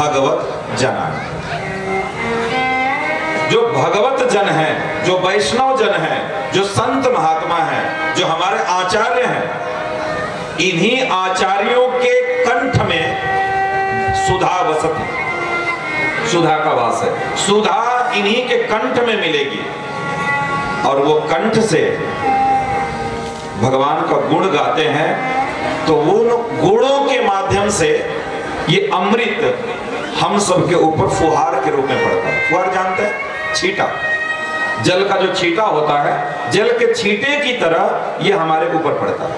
भगवत जना। जो भगवत जन है, जो वैष्णव जन है, जो संत महात्मा है, जो हमारे आचार्य हैं, इन्हीं आचार्यों के कंठ में सुधा वसति, सुधा का वास है। सुधा इन्हीं के कंठ में मिलेगी और वो कंठ से भगवान का गुण गाते हैं तो वो गुणों के माध्यम से ये अमृत हम सबके ऊपर फुहार के रूप में पड़ता है। फुहार जानते हैं? छींटा, जल का जो छींटा होता है, जल के छींटे की तरह ये हमारे ऊपर पड़ता है।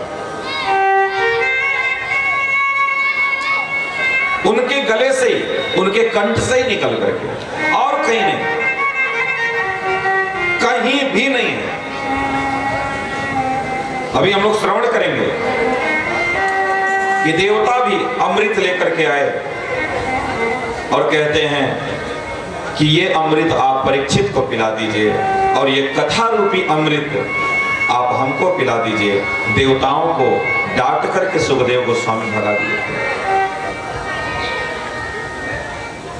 उनके गले से ही, उनके कंठ से ही निकल करके, और कहीं नहीं, कहीं भी नहीं है। अभी हम लोग श्रवण करेंगे कि देवता भी अमृत लेकर के आए और कहते हैं कि ये अमृत आप परीक्षित को पिला दीजिए और ये कथा रूपी अमृत आप हमको पिला दीजिए। देवताओं को डांट करके सुखदेव गोस्वामी भगा दिए थे,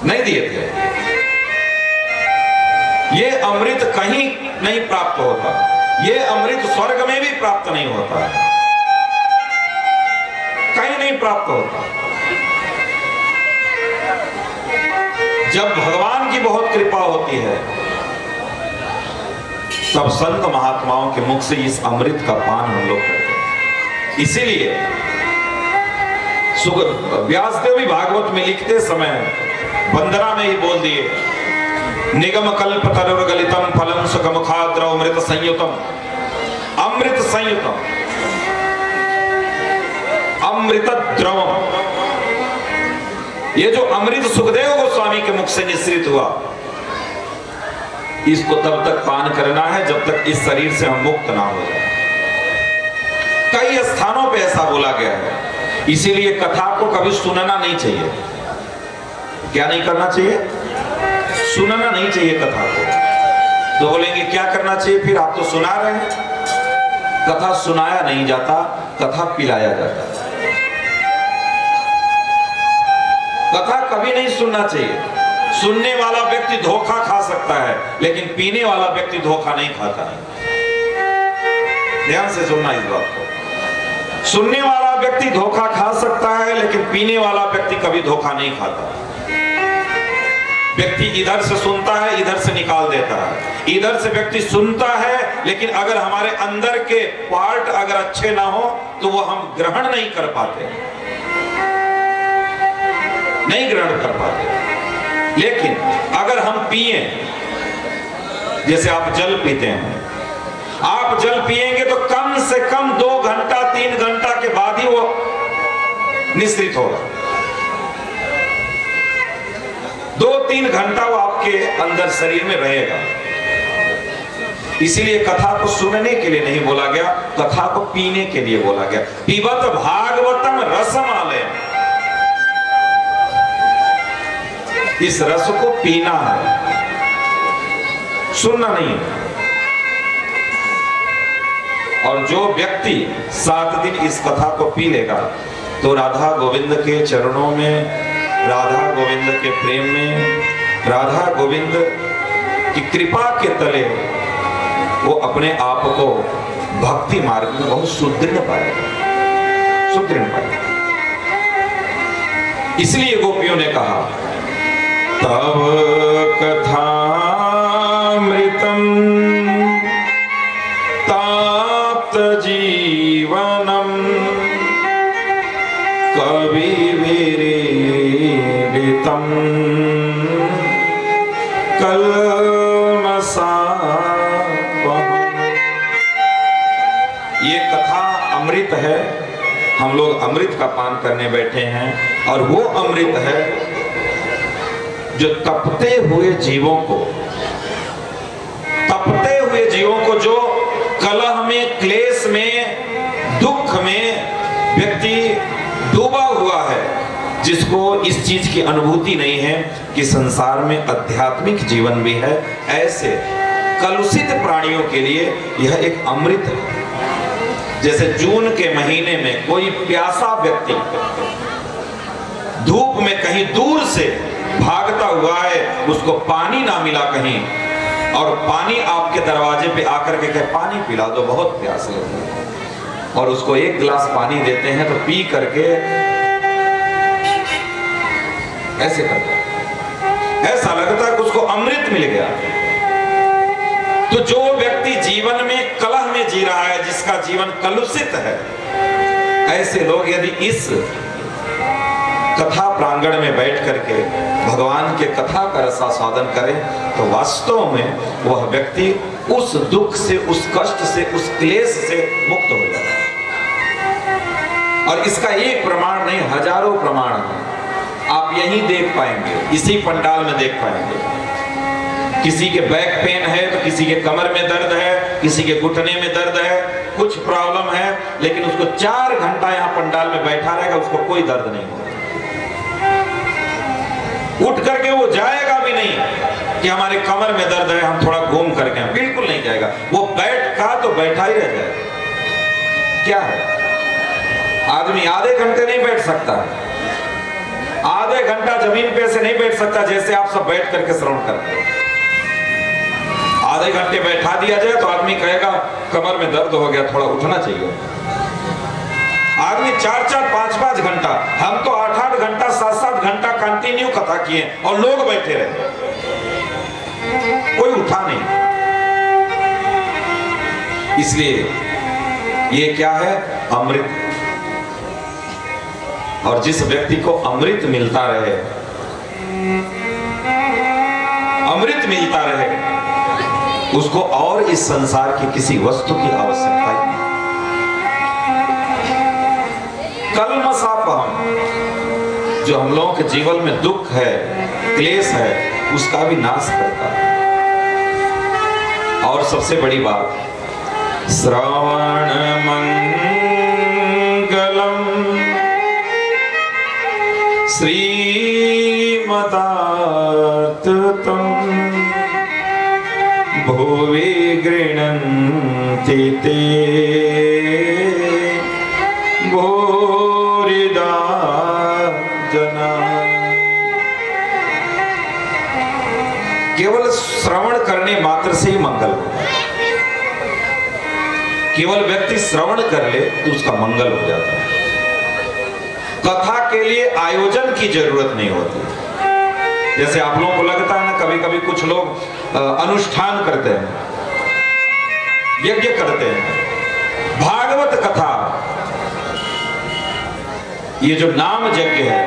नहीं दिए थे। ये अमृत कहीं नहीं प्राप्त होता, ये अमृत स्वर्ग में भी प्राप्त नहीं होता, कहीं नहीं प्राप्त होता। जब भगवान की बहुत कृपा होती है तब संत महात्माओं के मुख से इस अमृत का पान हम लोग करते हैं। इसीलिए व्यासदेव भी भागवत में लिखते समय वंदना में ही बोल दिए, निगम कल्प तरुर्गलितम फलम सुखमुखाद्रव अमृत संयुतम, अमृत संयुतम अमृत द्रवम। ये जो अमृत सुखदेव गोस्वामी के मुख से निश्रित हुआ, इसको तब तक पान करना है जब तक इस शरीर से हम मुक्त ना हो जाए। कई स्थानों पे ऐसा बोला गया है, इसीलिए कथा को कभी सुनना नहीं चाहिए। क्या नहीं करना चाहिए? सुनना नहीं चाहिए कथा को। तो बोलेंगे क्या करना चाहिए फिर? आप तो सुना रहे हैं। कथा सुनाया नहीं जाता, कथा पिलाया जाता है। कथा कभी नहीं सुनना चाहिए। सुनने वाला व्यक्ति धोखा खा सकता है, लेकिन पीने वाला व्यक्ति धोखा नहीं खाता है। ध्यान से सुनना इस बात को। सुनने वाला व्यक्ति धोखा खा सकता है, लेकिन पीने वाला व्यक्ति कभी धोखा नहीं खाता। व्यक्ति इधर से सुनता है, इधर से निकाल देता है। इधर से व्यक्ति सुनता है, लेकिन अगर हमारे अंदर के पार्ट अगर अच्छे ना हो तो वो हम ग्रहण नहीं कर पाते, नहीं ग्रहण कर पाते। लेकिन अगर हम पिए, जैसे आप जल पीते हैं, आप जल पिएंगे तो कम से कम 2 घंटा 3 घंटा के बाद ही वो निश्रित होगा। 2-3 घंटा वो आपके अंदर शरीर में रहेगा। इसीलिए कथा को सुनने के लिए नहीं बोला गया, कथा को पीने के लिए बोला गया। पिबत भागवतम रसमालय, इस रस को पीना है, सुनना नहीं है। और जो व्यक्ति 7 दिन इस कथा को पी लेगा तो राधा गोविंद के चरणों में, राधा गोविंद के प्रेम में, राधा गोविंद की कृपा के तले वो अपने आप को भक्ति मार्ग में बहुत सुदृढ़ पाएगा, सुदृढ़ पाएगा। इसलिए गोपियों ने कहा तव कथामृतम ताप्त जीवनम कवि विरीडितम कल्मषापहम्। ये कथा अमृत है। हम लोग अमृत का पान करने बैठे हैं और वो अमृत है जो तपते हुए जीवों को, जो कलह में, क्लेश में, दुख में व्यक्ति डूबा हुआ है, जिसको इस चीज की अनुभूति नहीं है कि संसार में आध्यात्मिक जीवन भी है, ऐसे कलुषित प्राणियों के लिए यह एक अमृत है। जैसे जून के महीने में कोई प्यासा व्यक्ति धूप में कहीं दूर से भागता हुआ है, उसको पानी ना मिला कहीं, और पानी आपके दरवाजे पे आकर के कहे पानी पिला दो, बहुत प्यास लगी, और उसको एक गिलास पानी देते हैं तो पी करके ऐसे करता है, ऐसा लगता है कि उसको अमृत मिल गया। तो जो व्यक्ति जीवन में कलह में जी रहा है, जिसका जीवन कलुषित है, ऐसे लोग यदि इस कथा प्रांगण में बैठ करके भगवान के कथा का रसास्वादन करें तो वास्तव में वह व्यक्ति उस दुख से, उस कष्ट से, उस क्लेश से मुक्त हो जाता है। और इसका एक प्रमाण नहीं, हजारों प्रमाण हैं। आप यहीं देख पाएंगे, इसी पंडाल में देख पाएंगे। किसी के बैक पेन है तो किसी के कमर में दर्द है, किसी के घुटने में दर्द है, कुछ प्रॉब्लम है, लेकिन उसको 4 घंटा यहाँ पंडाल में बैठा रहेगा, उसको कोई दर्द नहीं होगा। उठ करके वो जाएगा भी नहीं कि हमारे कमर में दर्द है, हम थोड़ा घूम करके, बिल्कुल नहीं जाएगा। वो बैठा तो बैठा ही रह जाएगा। क्या है, आदमी आधे घंटे नहीं बैठ सकता, आधे घंटा जमीन पे से नहीं बैठ सकता जैसे आप सब बैठ करके श्रवण करते हैं। आधे घंटे बैठा दिया जाए तो आदमी कहेगा कमर में दर्द हो गया, थोड़ा उठना चाहिए। आदमी 4-4, 5-5 घंटा, हम तो 8-8 घंटा, 7-7 घंटा कंटिन्यू कथा किए और लोग बैठे रहे, कोई उठा नहीं। इसलिए ये क्या है, अमृत। और जिस व्यक्ति को अमृत मिलता रहे, अमृत मिलता रहे, उसको और इस संसार की किसी वस्तु की आवश्यकता ही नहीं। कल्मषापहम, जो हम लोगों के जीवन में दुख है, क्लेश है, उसका भी नाश करता है। और सबसे बड़ी बात, श्रवण मंगलम श्रीमदाततम भुवि गृह्णन्ति ते भूरिदा जना। केवल श्रवण करने मात्र से ही मंगल होता है। केवल व्यक्ति श्रवण कर ले तो उसका मंगल हो जाता है। कथा के लिए आयोजन की जरूरत नहीं होती। जैसे आप लोगों को लगता है ना, कभी कभी कुछ लोग अनुष्ठान करते हैं, यज्ञ करते हैं, भागवत कथा, ये जो नाम यज्ञ है,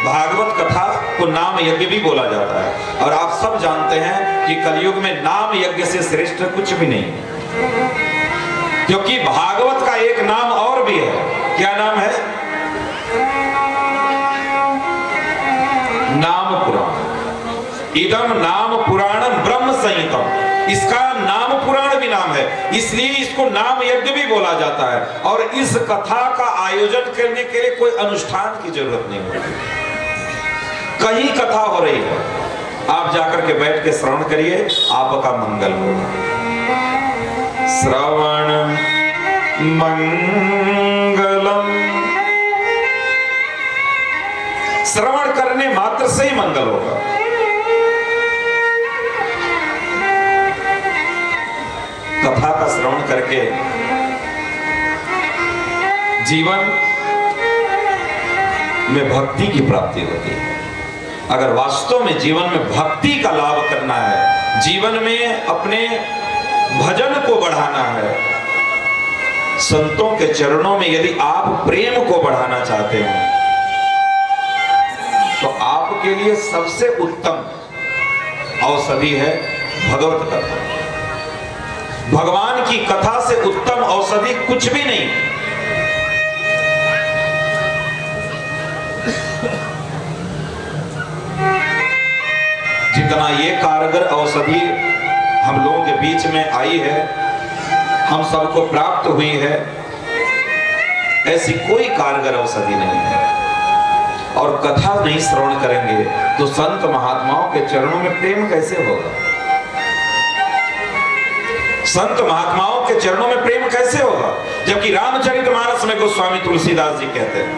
भागवत कथा को नाम यज्ञ भी बोला जाता है। और आप सब जानते हैं कि कलयुग में नाम यज्ञ से श्रेष्ठ कुछ भी नहीं, क्योंकि भागवत का एक नाम और भी है। क्या नाम है? नाम पुराण। इदम नाम पुराणम ब्रह्म संहितम, इसका नाम पुराण भी नाम है, इसलिए इसको नाम यज्ञ भी बोला जाता है। और इस कथा का आयोजन करने के लिए कोई अनुष्ठान की जरूरत नहीं होती। कहीं कथा हो रही है, आप जाकर के बैठ के श्रवण करिए, आपका मंगल होगा। श्रवण मंगलम, श्रवण करने मात्र से ही मंगल होगा। कथा का श्रवण करके जीवन में भक्ति की प्राप्ति होती है। अगर वास्तव में जीवन में भक्ति का लाभ करना है, जीवन में अपने भजन को बढ़ाना है, संतों के चरणों में यदि आप प्रेम को बढ़ाना चाहते हैं, तो आपके लिए सबसे उत्तम औषधि है भगवत कथा। भगवान की कथा से उत्तम औषधि कुछ भी नहीं। जितना ये कारगर औषधि हम लोगों के बीच में आई है, हम सबको प्राप्त हुई है, ऐसी कोई कारगर औषधि नहीं है। और कथा नहीं श्रवण करेंगे तो संत महात्माओं के चरणों में प्रेम कैसे होगा? संत महात्माओं के चरणों में प्रेम कैसे होगा? जबकि रामचरितमानस में गोस्वामी तुलसीदास जी कहते हैं,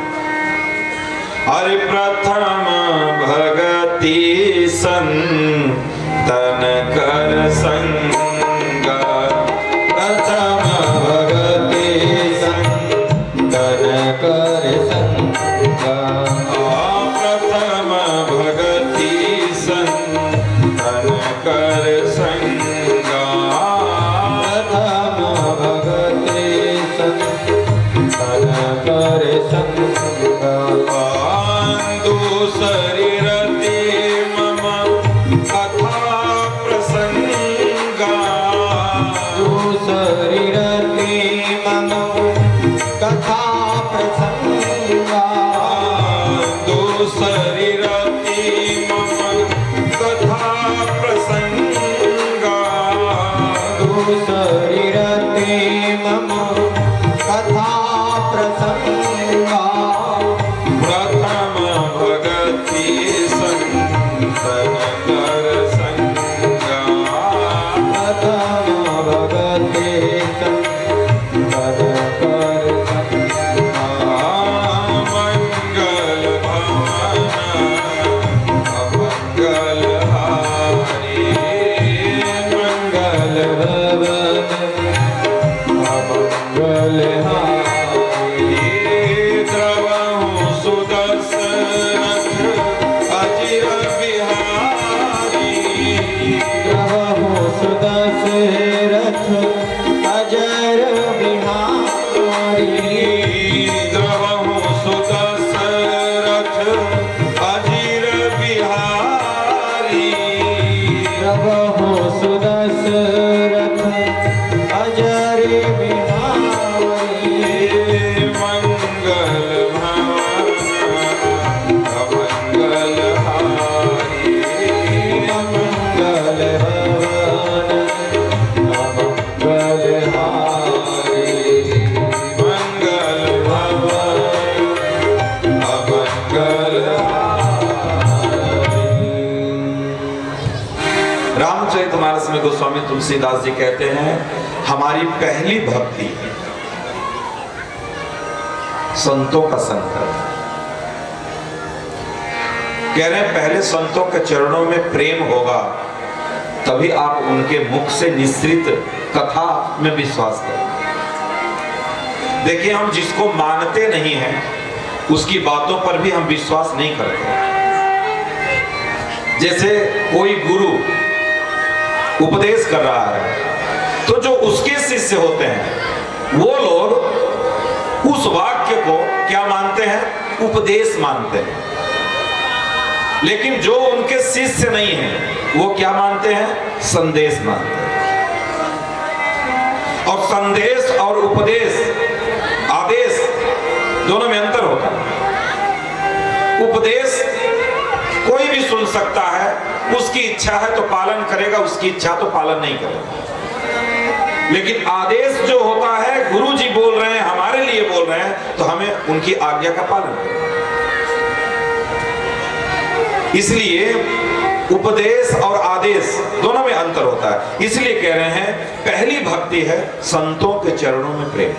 हरि प्रथम भगति भगति संतन कर संगा, प्रथम भगति संतन कर संगा, प्रथम भगति संतन कर संगा, प्रथम भगति संतन कर संगा, दूसरी रति मम कथा प्रसंगा, दूसरी रति मम कथा प्रसंगा, दूसरी रति मम कथा प्रसंगा, दूसरी रति मम कथा प्रसंगा, प्रथम भगति संतन कर संगा, प्रथम भगति संतन कर संगा, मंगल भवन अमंगल हारी, मंगल भवन अमंगल हारी, द्रवहु सुदर्शन अजिर बिहारी, प्रभु सुदशरथ अजर बिहारी, द्रवहु सुदर्शरथ अजिर बिहारी, प्रभु सुदशरथ अजर बिहारी, मंगल भवन अमंगल हारी, मंगल भवन अमंगल हारी, मंगल भवन अमंगल हारी। रामचरितमानस में गोस्वामी तुलसीदास जी कहते हैं हमारी पहली भक्ति संतों का संग है। कह रहे हैं पहले संतों के चरणों में प्रेम होगा तभी आप उनके मुख से निश्रित कथा में विश्वास करें। देखिए हम जिसको मानते नहीं हैं उसकी बातों पर भी हम विश्वास नहीं करते। जैसे कोई गुरु उपदेश कर रहा है तो जो उसके शिष्य होते हैं वो लोग उस वाक्य को क्या मानते हैं? उपदेश मानते हैं। लेकिन जो उनके शिष्य नहीं है वो क्या मानते हैं? संदेश मानते हैं। और संदेश और उपदेश आदेश दोनों में अंतर होता है। उपदेश कोई भी सुन सकता है, उसकी इच्छा है तो पालन करेगा, उसकी इच्छा तो पालन नहीं करेगा। लेकिन आदेश जो होता है गुरु जी बोल रहे हैं, हमारे लिए बोल रहे हैं, तो हमें उनकी आज्ञा का पालन करना। इसलिए उपदेश और आदेश दोनों में अंतर होता है। इसलिए कह रहे हैं पहली भक्ति है संतों के चरणों में प्रेम।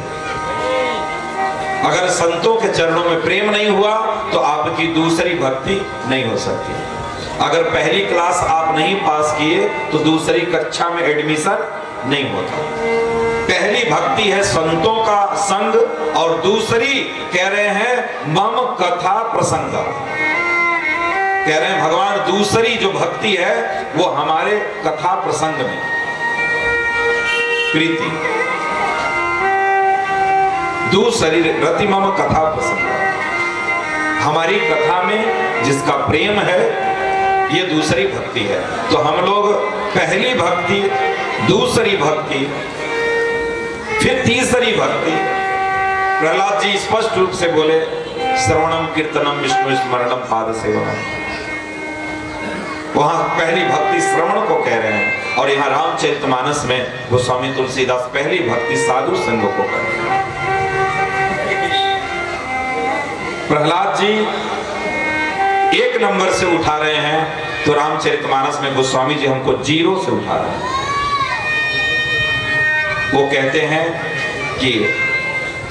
अगर संतों के चरणों में प्रेम नहीं हुआ तो आपकी दूसरी भक्ति नहीं हो सकती। अगर पहली क्लास आप नहीं पास किए तो दूसरी कक्षा में एडमिशन नहीं होता। पहली भक्ति है संतों का संग और दूसरी कह रहे हैं मम कथा प्रसंग। कह रहे हैं भगवान दूसरी जो भक्ति है वो हमारे कथा प्रसंग में प्रीति। दूसरी रति मम कथा प्रसंग, हमारी कथा में जिसका प्रेम है ये दूसरी भक्ति है। तो हम लोग पहली भक्ति, दूसरी भक्ति, फिर तीसरी भक्ति। प्रहलाद जी स्पष्ट रूप से बोले श्रवणम कीर्तनम विष्णु स्मरणम पाद सेवनम। वहां पहली भक्ति श्रवण को कह रहे हैं और यहाँ रामचरितमानस में गोस्वामी तुलसीदास पहली भक्ति साधु संग को कह रहे हैं। प्रहलाद जी एक नंबर से उठा रहे हैं तो रामचरितमानस में गोस्वामी जी हमको 0 से उठा रहे हैं। वो कहते हैं कि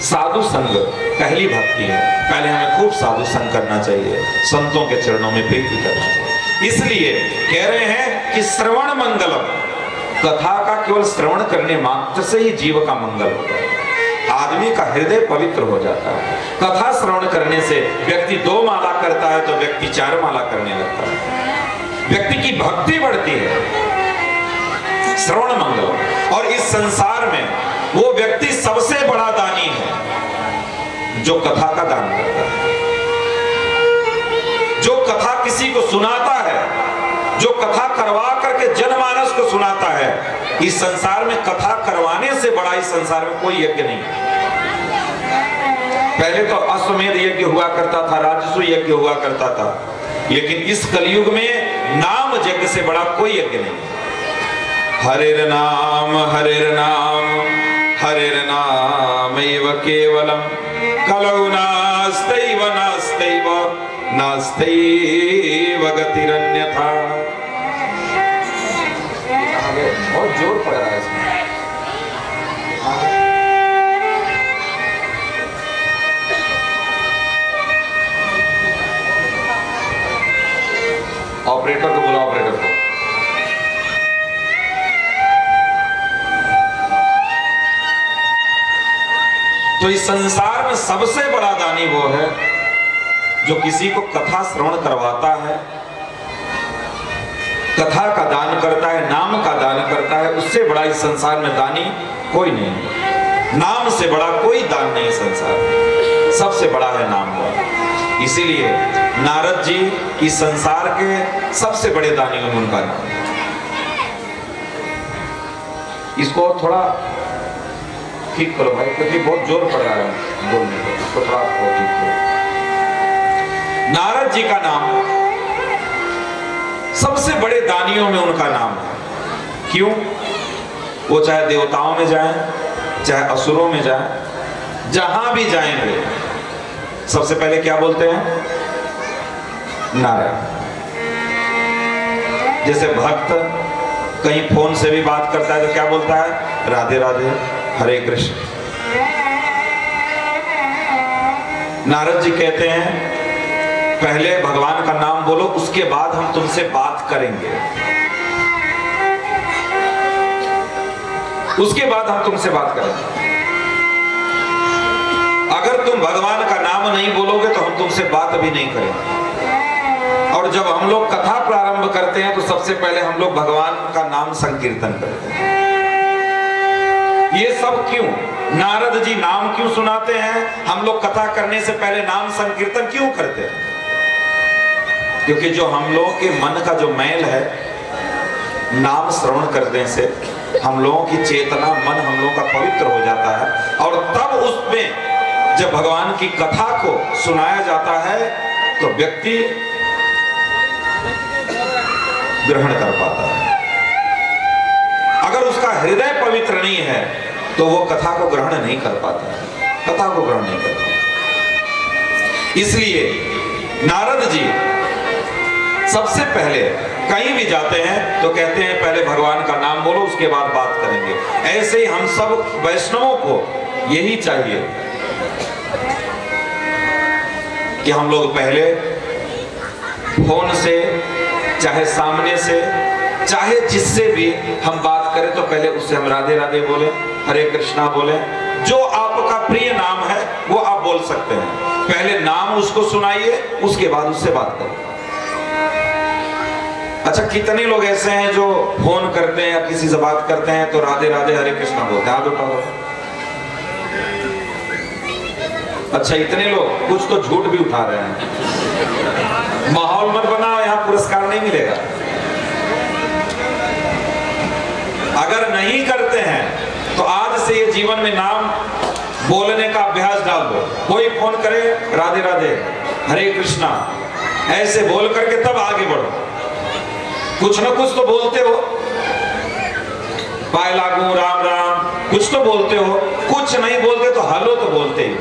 साधु संग पहली भक्ति है। पहले हमें खूब साधु संग करना चाहिए, संतों के चरणों में प्रीति करना चाहिए। इसलिए कह रहे हैं कि श्रवण मंगलम, कथा का केवल श्रवण करने मात्र से ही जीव का मंगल होता है, आदमी का हृदय पवित्र हो जाता है। कथा श्रवण करने से व्यक्ति 2 माला करता है तो व्यक्ति 4 माला करने लगता है, व्यक्ति की भक्ति बढ़ती है। श्रवण मंगलम। और इस संसार में वो व्यक्ति सबसे बड़ा दानी है जो कथा का दान करता है, जो कथा किसी को सुनाता है, जो कथा करवा करके जनमानस को सुनाता है। इस संसार में कथा करवाने से बड़ा इस संसार में कोई यज्ञ नहीं है। पहले तो अश्वमेध यज्ञ हुआ करता था, राजस्व यज्ञ हुआ करता था, लेकिन इस कलयुग में नाम यज्ञ से बड़ा कोई यज्ञ नहीं है। हरेर नाम हरेर नाम एव केवलम कलौ नास्तैव नास्तैव नास्तैव गतिरन्यथा। बहुत जोर पड़ रहा है इसमें। ऑपरेटर को बोला, ऑपरेटर को। तो इस संसार में सबसे बड़ा दानी वो है जो किसी को कथा श्रवण करवाता है, कथा का दान करता है, नाम का दान करता है। उससे बड़ा इस संसार में दानी कोई नहीं है। नाम से बड़ा कोई दान नहीं संसार में, सबसे बड़ा है नाम का। इसीलिए नारद जी इस संसार के सबसे बड़े दानियों में उनका नाम। इसको थोड़ा ठीक करो भाई, क्योंकि बहुत जोर पड़ रहा है बोलने को, इसको थोड़ा ठीक करो। नारद जी का नाम सबसे बड़े दानियों में उनका नाम है। क्यों? वो चाहे देवताओं में जाएं, चाहे असुरों में जाएं, जहां भी जाएंगे सबसे पहले क्या बोलते हैं? नारायण। जैसे भक्त कहीं फोन से भी बात करता है तो क्या बोलता है? राधे राधे, हरे कृष्ण। नारद जी कहते हैं पहले भगवान का नाम बोलो, उसके बाद हम तुमसे बात करेंगे, उसके बाद हम तुमसे बात करेंगे। अगर तुम भगवान का नाम नहीं बोलोगे तो हम तुमसे बात भी नहीं करेंगे। और जब हम लोग कथा प्रारंभ करते हैं तो सबसे पहले हम लोग भगवान का नाम संकीर्तन करते हैं। ये सब क्यों? नारद जी नाम क्यों सुनाते हैं? हम लोग कथा करने से पहले नाम संकीर्तन क्यों करते हैं? क्योंकि जो हम लोगों के मन का जो मैल है, नाम श्रवण करने से हम लोगों की चेतना, मन हम लोगों का पवित्र हो जाता है। और तब उसमें जब भगवान की कथा को सुनाया जाता है तो व्यक्ति ग्रहण कर पाता है। अगर उसका हृदय पवित्र नहीं है तो वो कथा को ग्रहण नहीं कर पाता है, कथा को ग्रहण नहीं कर पाता। इसलिए नारद जी सबसे पहले कहीं भी जाते हैं तो कहते हैं पहले भगवान का नाम बोलो, उसके बाद बात करेंगे। ऐसे ही हम सब वैष्णवों को यही चाहिए कि हम लोग पहले फोन से, चाहे सामने से, चाहे जिससे भी हम बात करें तो पहले उससे हम राधे राधे बोले, हरे कृष्णा बोले। जो आपका प्रिय नाम है वो आप बोल सकते हैं। पहले नाम उसको सुनाइए, उसके बाद उससे बात करें। अच्छा, कितने लोग ऐसे हैं जो फोन करते हैं या किसी से बात करते हैं तो राधे राधे हरे कृष्णा बोलते हैं? हाथ उठा दो। अच्छा, इतने लोग, कुछ तो झूठ भी उठा रहे हैं। माहौल मत बनाओ, यहाँ पुरस्कार नहीं मिलेगा। अगर नहीं करते हैं तो आज से ये जीवन में नाम बोलने का अभ्यास डाल दो। कोई फोन करे राधे राधे हरे कृष्णा ऐसे बोल करके तब आगे बढ़ो। कुछ ना कुछ तो बोलते हो, पाए लागू राम राम, कुछ तो बोलते हो। कुछ नहीं बोलते तो हेलो तो बोलते ही।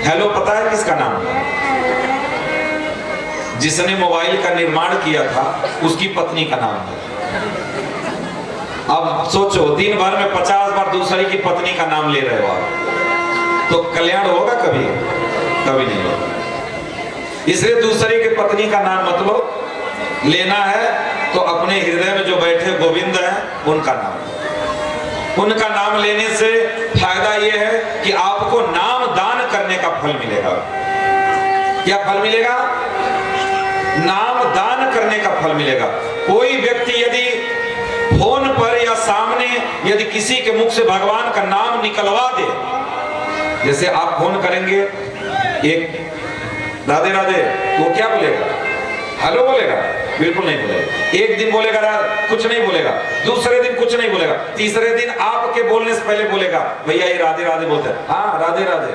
हेलो पता है किसका नाम? जिसने मोबाइल का निर्माण किया था उसकी पत्नी का नाम है। अब सोचो, दिन भर में 50 बार दूसरी की पत्नी का नाम ले रहे हो आप, तो कल्याण होगा कभी? कभी नहीं होगा। इसलिए दूसरे की पत्नी का नाम मत लो, लेना है तो अपने हृदय में जो बैठे गोविंद हैं उनका नाम लो। उनका नाम लेने से फायदा यह है कि आपको नाम दान करने का फल मिलेगा। क्या फल मिलेगा? नाम दान करने का फल मिलेगा। कोई व्यक्ति यदि फोन पर या सामने यदि किसी के मुख से भगवान का नाम निकलवा दे, जैसे आप फोन करेंगे एक राधे राधे, तो वो क्या बोलेगा? हेलो बोलेगा? बिल्कुल नहीं बोलेगा। एक दिन बोलेगा कुछ नहीं बोलेगा, दूसरे दिन कुछ नहीं बोलेगा, तीसरे दिन आपके बोलने से पहले बोलेगा भैया ये राधे राधे बोलते हैं, हाँ राधे राधे,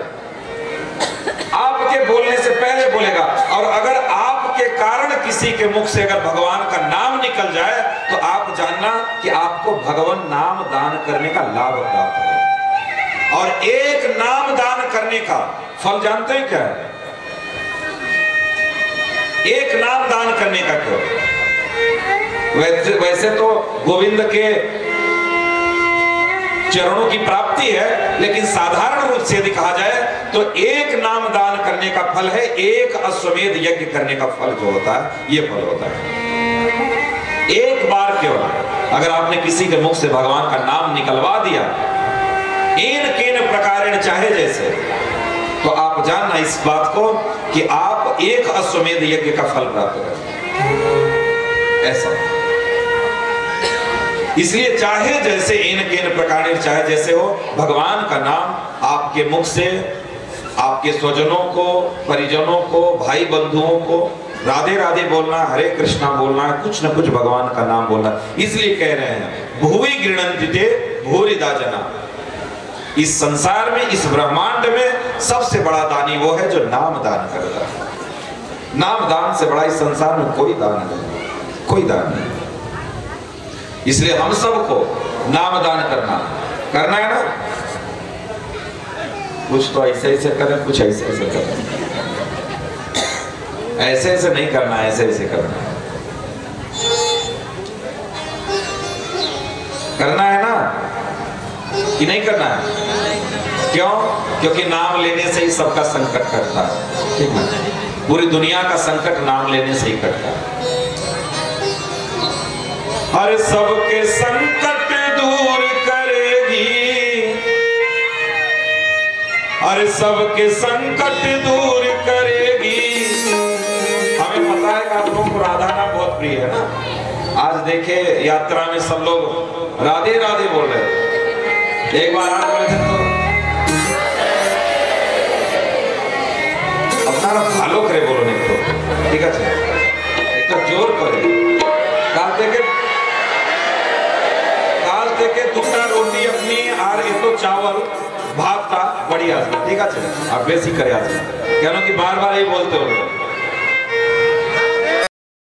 आपके बोलने से पहले बोलेगा। और अगर आपके कारण किसी के मुख से अगर भगवान का नाम निकल जाए तो आप जानना कि आपको भगवान नाम दान करने का लाभ प्राप्त है। और एक नाम दान करने का फल जानते हैं क्या है? एक नाम दान करने का क्यों? वैसे तो गोविंद के चरणों की प्राप्ति है, लेकिन साधारण रूप से यदि कहा जाए तो एक नाम दान करने का फल है एक अश्वमेध यज्ञ करने का फल जो होता है, ये फल होता है। एक बार केवल अगर आपने किसी के मुख से भगवान का नाम निकलवा दिया इन किन प्रकारेण चाहे जैसे, तो आप जानना इस बात को कि आप एक अश्वमेध यज्ञ का फल प्राप्त करें। ऐसा इसलिए चाहे जैसे इन किन प्रकार चाहे जैसे हो, भगवान का नाम आपके मुख से आपके स्वजनों को, परिजनों को, भाई बंधुओं को राधे राधे बोलना, हरे कृष्णा बोलना, कुछ न कुछ भगवान का नाम बोलना। इसलिए कह रहे हैं भुवि गृह्णन्ति ते भूरिदा जना। इस संसार में, इस ब्रह्मांड में सबसे बड़ा दानी वो है जो नाम दान करता है। नाम दान से बड़ा इस संसार में कोई दान नहीं, कोई दान नहीं। इसलिए हम सबको नाम दान करना है ना। कुछ तो ऐसे ऐसे करें, कुछ ऐसे ऐसे करें। ऐसे ऐसे नहीं करना, ऐसे ऐसे करना है ना कि नहीं करना है? क्यों? क्योंकि नाम लेने से ही सबका संकट कटता है। ठीक है, पूरी दुनिया का संकट नाम लेने से ही कटता है। हर सबके संकट दूर करेगी, हर सबके संकट दूर करेगी। हमें पता है कि आप लोगों को राधा नाम बहुत प्रिय है ना। आज देखे यात्रा में सब लोग राधे राधे बोल रहे हैं। एक बार आप बोले थे तो अपना भालो करे बोलो नहीं तो ठीक है, एक तो जोर करे काल থেকে দুটা রুটি আপনি আর এত চাवल ভাতটা बढ़िया ठीक আছে, আর বেশি করে আছে কেন কি বারবার এই বলতে হবে।